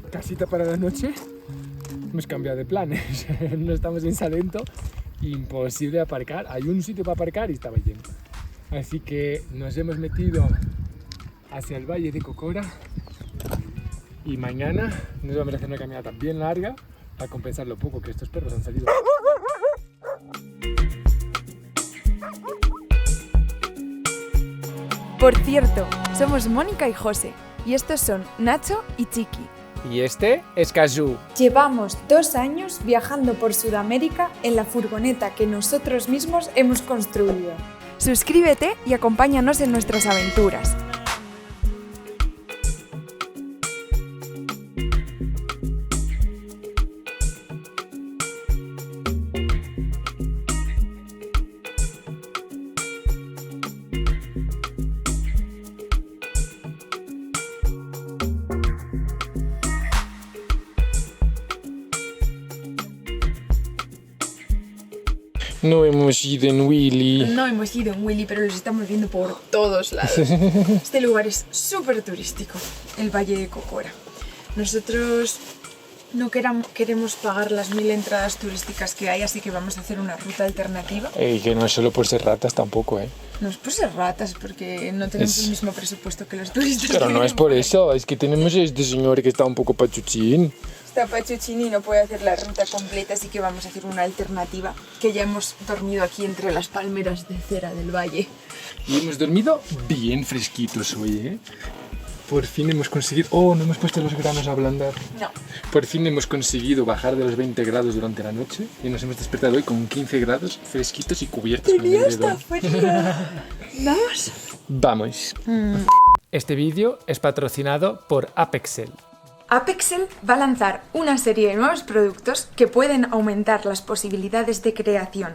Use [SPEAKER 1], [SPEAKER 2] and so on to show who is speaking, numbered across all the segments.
[SPEAKER 1] casita para la noche. Hemos cambiado de planes, no estamos en Salento, imposible aparcar. Hay un sitio para aparcar y estaba lleno. Así que nos hemos metido hacia el Valle de Cocora y mañana nos vamos a hacer una caminata bien larga para compensar lo poco que estos perros han salido.
[SPEAKER 2] Por cierto, somos Mónica y José, y estos son Nacho y Chiqui.
[SPEAKER 1] Y este es Casu.
[SPEAKER 2] Llevamos 2 años viajando por Sudamérica en la furgoneta que nosotros mismos hemos construido. Suscríbete y acompáñanos en nuestras aventuras.
[SPEAKER 1] No hemos ido en Willy.
[SPEAKER 2] No hemos ido en Willy, pero los estamos viendo por todos lados. Este lugar es súper turístico, el Valle de Cocora. Nosotros no queremos pagar las 1000 entradas turísticas que hay, así que vamos a hacer una ruta alternativa.
[SPEAKER 1] Y que no es solo por ser ratas tampoco, ¿eh?
[SPEAKER 2] No es por ser ratas, porque no tenemos el mismo presupuesto que los turistas.
[SPEAKER 1] Pero no es por eso, es que tenemos a este señor que está un poco pachuchín.
[SPEAKER 2] Está pachuchín y no puede hacer la ruta completa, así que vamos a hacer una alternativa, que ya hemos dormido aquí entre las palmeras de cera del valle.
[SPEAKER 1] Y hemos dormido bien fresquitos hoy, ¿eh? Por fin hemos conseguido... Oh, no hemos puesto los granos a ablandar.
[SPEAKER 2] No.
[SPEAKER 1] Por fin hemos conseguido bajar de los 20 grados durante la noche y nos hemos despertado hoy con 15 grados fresquitos y cubiertos con el edredón.
[SPEAKER 2] ¿Vamos?
[SPEAKER 1] Vamos. Este vídeo es patrocinado por Apexel.
[SPEAKER 2] Apexel va a lanzar una serie de nuevos productos que pueden aumentar las posibilidades de creación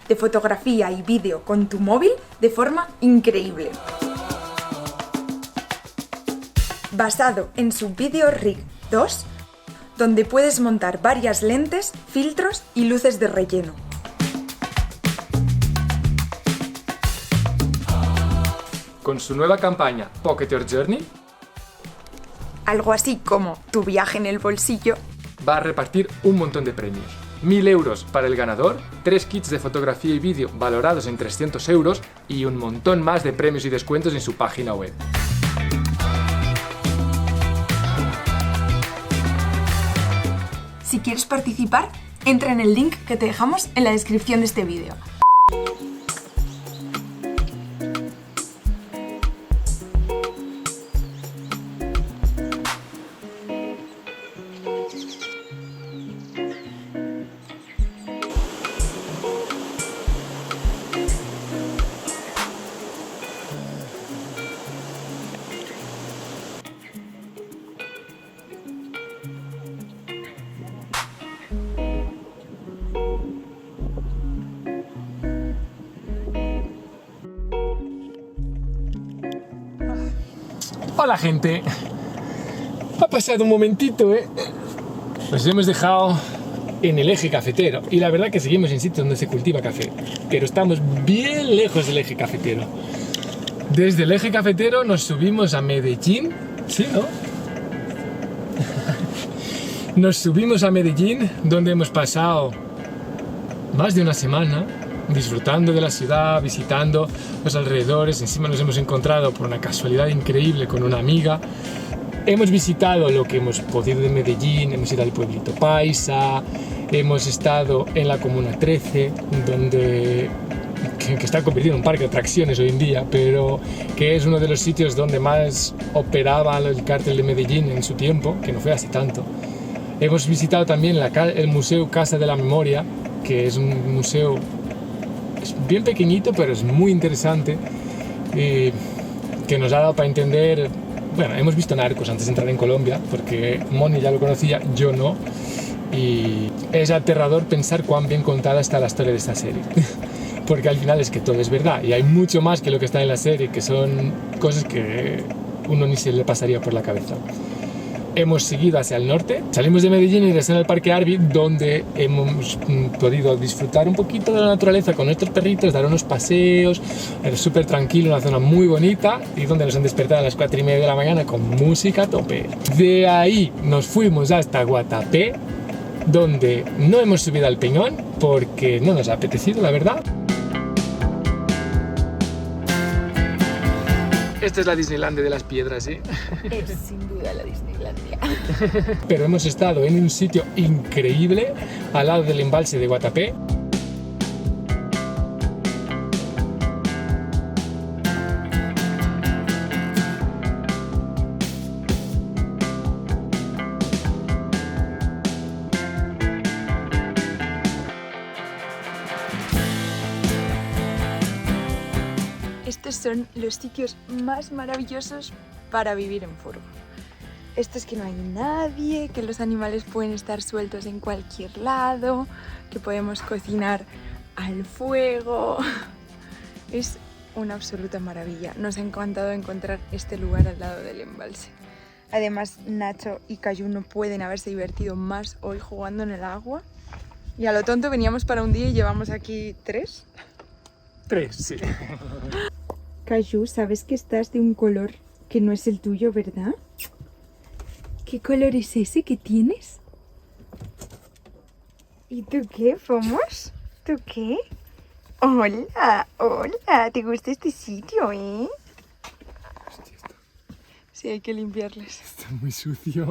[SPEAKER 2] de fotografía y vídeo con tu móvil de forma increíble. Basado en su Video Rig 2, donde puedes montar varias lentes, filtros y luces de relleno.
[SPEAKER 1] Con su nueva campaña Pocket Your Journey,
[SPEAKER 2] Algo así como tu viaje en el bolsillo,
[SPEAKER 1] va a repartir un montón de premios. 1000 euros para el ganador, 3 kits de fotografía y vídeo valorados en 300 euros y un montón más de premios y descuentos en su página web.
[SPEAKER 2] Si quieres participar, entra en el link que te dejamos en la descripción de este vídeo.
[SPEAKER 1] Hola gente, ha pasado un momentito, ¿eh? Nos hemos dejado en el eje cafetero y la verdad que seguimos en sitios donde se cultiva café, pero estamos bien lejos del eje cafetero. Desde el eje cafetero nos subimos a Medellín, ¿sí, no? Nos subimos a Medellín, donde hemos pasado más de una semana disfrutando de la ciudad, visitando los alrededores. Encima nos hemos encontrado por una casualidad increíble con una amiga. Hemos visitado lo que hemos podido de Medellín, hemos ido al pueblito Paisa, hemos estado en la Comuna 13, donde que está convertido en un parque de atracciones hoy en día, pero que es uno de los sitios donde más operaba el cártel de Medellín en su tiempo, que no fue hace tanto. Hemos visitado también el Museo Casa de la Memoria, que es un museo bien pequeñito, pero es muy interesante, que nos ha dado para entender. Bueno, hemos visto Narcos antes de entrar en Colombia, porque Moni ya lo conocía, yo no, y es aterrador pensar cuán bien contada está la historia de esta serie, porque al final es que todo es verdad, y hay mucho más que lo que está en la serie, que son cosas que uno ni se le pasaría por la cabeza. hemos seguido hacia el norte. Salimos de Medellín y regresamos al Parque Arví, donde hemos podido disfrutar un poquito de la naturaleza con nuestros perritos, dar unos paseos, súper tranquilo, una zona muy bonita, y donde nos han despertado a las 4:30 de la mañana con música a tope. De ahí nos fuimos hasta Guatapé, donde no hemos subido al Peñón porque no nos ha apetecido, la verdad. Esta es la Disneylandia de las piedras, ¿eh?
[SPEAKER 2] Es sin duda la Disneylandia.
[SPEAKER 1] Pero hemos estado en un sitio increíble al lado del embalse de Guatapé.
[SPEAKER 2] Estos son los sitios más maravillosos para vivir en furgo. Esto es que no hay nadie, que los animales pueden estar sueltos en cualquier lado, que podemos cocinar al fuego. Es una absoluta maravilla. Nos ha encantado encontrar este lugar al lado del embalse. Además, Nacho y Cayu no pueden haberse divertido más hoy jugando en el agua. Y a lo tonto veníamos para un día y llevamos aquí 3.
[SPEAKER 1] 3, sí.
[SPEAKER 2] Cayu, sabes que estás de un color que no es el tuyo, ¿verdad? ¿Qué color es ese que tienes? ¿Y tú qué, Fomos? ¿Tú qué? Hola, hola, ¿te gusta este sitio, eh? Sí, hay que limpiarles.
[SPEAKER 1] Está muy sucio.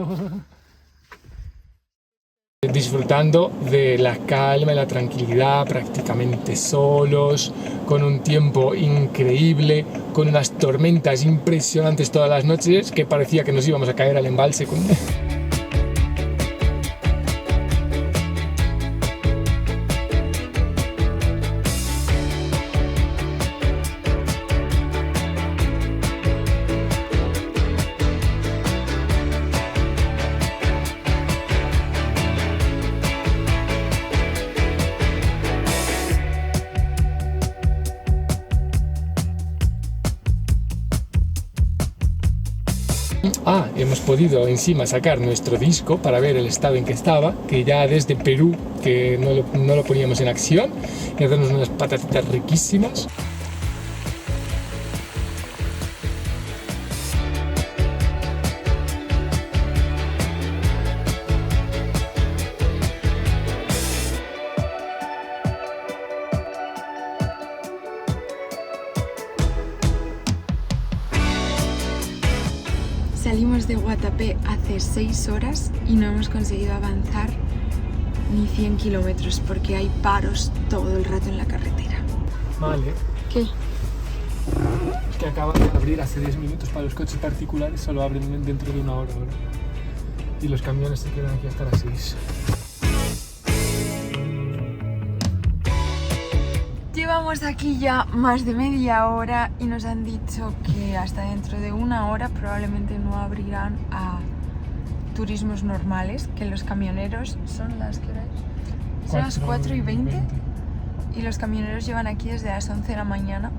[SPEAKER 1] Disfrutando de la calma y la tranquilidad, prácticamente solos, con un tiempo increíble, con unas tormentas impresionantes todas las noches, que parecía que nos íbamos a caer al embalse con... hemos podido encima sacar nuestro disco para ver el estado en que estaba, que ya desde Perú que no lo poníamos en acción, y hacernos unas patatitas riquísimas.
[SPEAKER 2] Salimos de Guatapé hace 6 horas y no hemos conseguido avanzar ni 100 kilómetros porque hay paros todo el rato en la carretera.
[SPEAKER 1] Vale.
[SPEAKER 2] ¿Qué?
[SPEAKER 1] Que acaban de abrir hace 10 minutos para los coches particulares, solo abren dentro de 1 hora ahora. Y los camiones se quedan aquí hasta las 6.
[SPEAKER 2] Llevamos aquí ya más de media hora y nos han dicho que hasta dentro de 1 hora probablemente no abrirán a turismos normales, que los camioneros son las... ¿qué hora es? Son las 4:20 y los camioneros llevan aquí desde las 11 de la mañana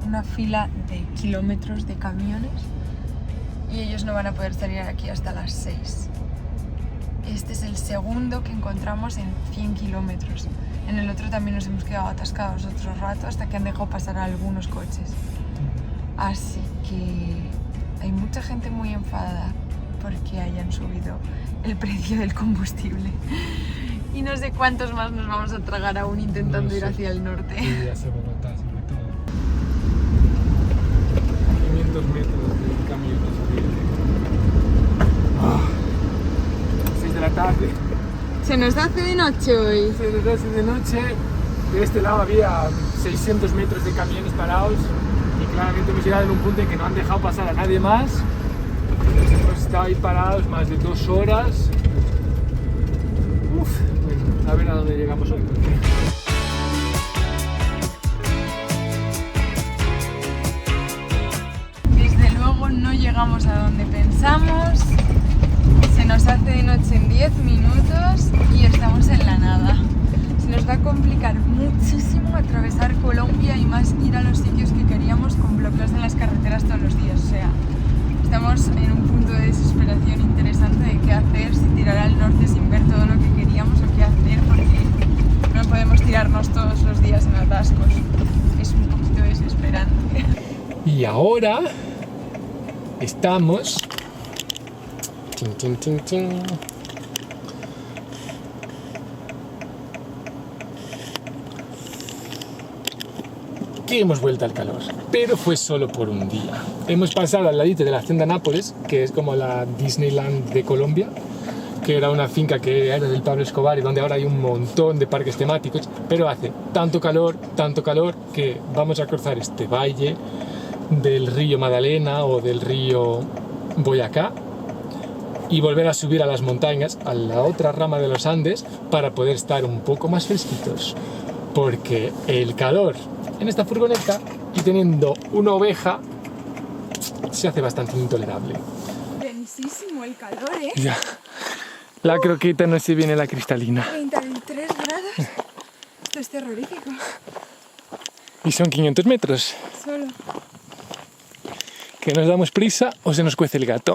[SPEAKER 2] una fila de kilómetros de camiones y ellos no van a poder salir aquí hasta las 6. Este es el segundo que encontramos en 100 kilómetros. En el otro también nos hemos quedado atascados otro rato hasta que han dejado pasar a algunos coches. Así que hay mucha gente muy enfadada porque hayan subido el precio del combustible. Y no sé cuántos más nos vamos a tragar aún intentando ir hacia el norte.
[SPEAKER 1] Sí, hacia Bogotá, sobre todo. 500 metros de camino a subir. 6 de la tarde.
[SPEAKER 2] Se nos hace de noche hoy.
[SPEAKER 1] Se nos hace de noche. De este lado había 600 metros de camiones parados y claramente hemos llegado en un punto en que no han dejado pasar a nadie más. Entonces hemos estado ahí parados más de 2 horas. Bueno, a ver a dónde llegamos hoy.
[SPEAKER 2] Desde luego no llegamos a donde pensamos. Se nos hace de noche en 10 minutos y estamos en la nada. Se nos va a complicar muchísimo atravesar Colombia y más ir a los sitios que queríamos con bloqueos en las carreteras todos los días. O sea, estamos en un punto de desesperación interesante.
[SPEAKER 1] ahora estamos... Tin, tin, tin, tin. Que hemos vuelto al calor, pero fue solo por un día. Hemos pasado al ladito de la Hacienda Nápoles, que es como la Disneyland de Colombia, que era una finca que era del Pablo Escobar y donde ahora hay un montón de parques temáticos, pero hace tanto calor, que vamos a cruzar este valle del río Magdalena o del río Boyacá y volver a subir a las montañas, a la otra rama de los Andes, para poder estar un poco más fresquitos, porque el calor en esta furgoneta y teniendo una oveja se hace bastante intolerable.
[SPEAKER 2] Densísimo el calor, ¿eh?
[SPEAKER 1] Ya. La croqueta no se viene la cristalina.
[SPEAKER 2] 33 grados. Esto es terrorífico.
[SPEAKER 1] Y son 500 metros.
[SPEAKER 2] Solo.
[SPEAKER 1] ¿Que nos damos prisa o se nos cuece el gato?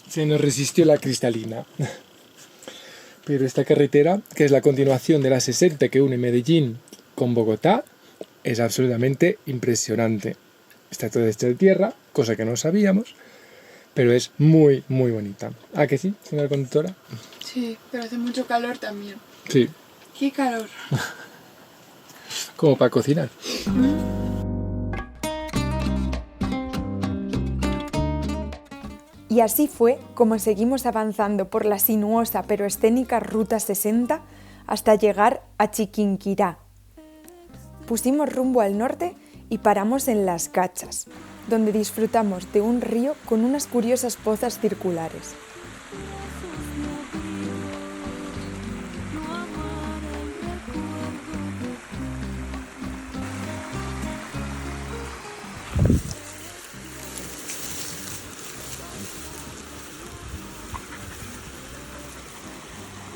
[SPEAKER 1] Se nos resistió la cristalina. Pero esta carretera, que es la continuación de la 60 que une Medellín con Bogotá, es absolutamente impresionante. Está toda hecha de tierra, cosa que no sabíamos, pero es muy, muy bonita. ¿Ah, que sí, señora conductora?
[SPEAKER 2] Sí, pero hace mucho calor también.
[SPEAKER 1] Sí.
[SPEAKER 2] ¡Qué calor!
[SPEAKER 1] Como para cocinar.
[SPEAKER 2] Y así fue como seguimos avanzando por la sinuosa pero escénica Ruta 60 hasta llegar a Chiquinquirá. Pusimos rumbo al norte y paramos en Las Cachas, donde disfrutamos de un río con unas curiosas pozas circulares.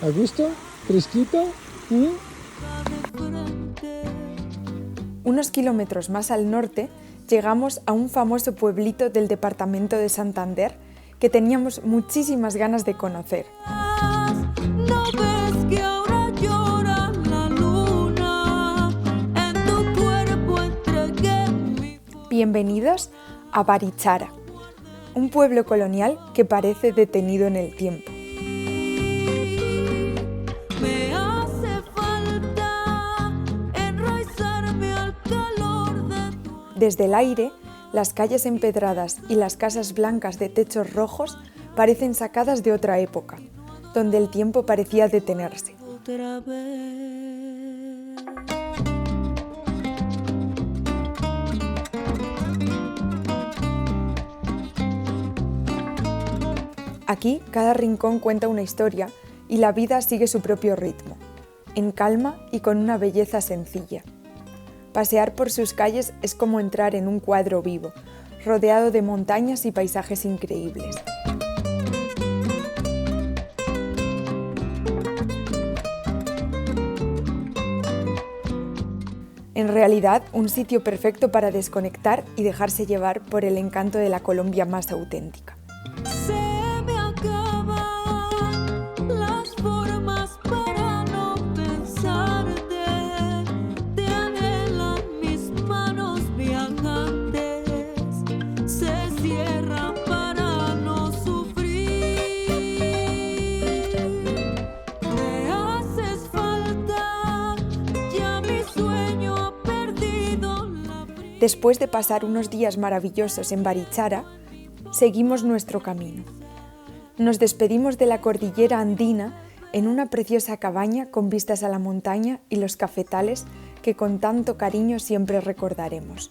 [SPEAKER 1] ¿A gusto? ¿Fresquito?
[SPEAKER 2] Unos kilómetros más al norte llegamos a un famoso pueblito del departamento de Santander que teníamos muchísimas ganas de conocer. Bienvenidos a Barichara, un pueblo colonial que parece detenido en el tiempo. Desde el aire, las calles empedradas y las casas blancas de techos rojos parecen sacadas de otra época, donde el tiempo parecía detenerse. Aquí, cada rincón cuenta una historia y la vida sigue su propio ritmo, en calma y con una belleza sencilla. Pasear por sus calles es como entrar en un cuadro vivo, rodeado de montañas y paisajes increíbles. En realidad, un sitio perfecto para desconectar y dejarse llevar por el encanto de la Colombia más auténtica. Después de pasar unos días maravillosos en Barichara, seguimos nuestro camino. Nos despedimos de la cordillera andina en una preciosa cabaña con vistas a la montaña y los cafetales que con tanto cariño siempre recordaremos.